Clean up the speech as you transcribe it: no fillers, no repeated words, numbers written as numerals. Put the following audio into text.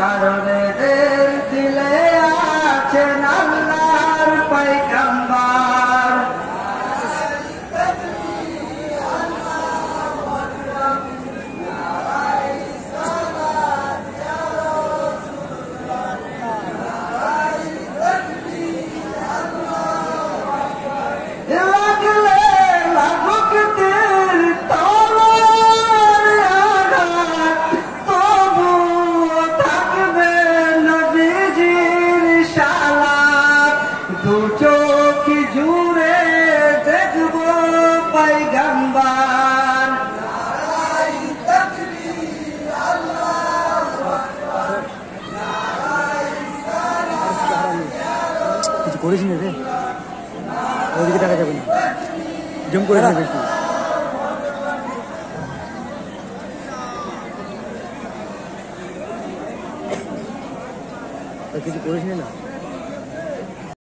কারণেদের দিলে আছেন আল্লাহর পয়গম্বর। দু চোখ জুড়ে দেখব পয়গম্বর। কিছু করিস নি রে, ওইদিকে টাকা যাবে না, জম করে না বেশি। কিছু করিস নি না।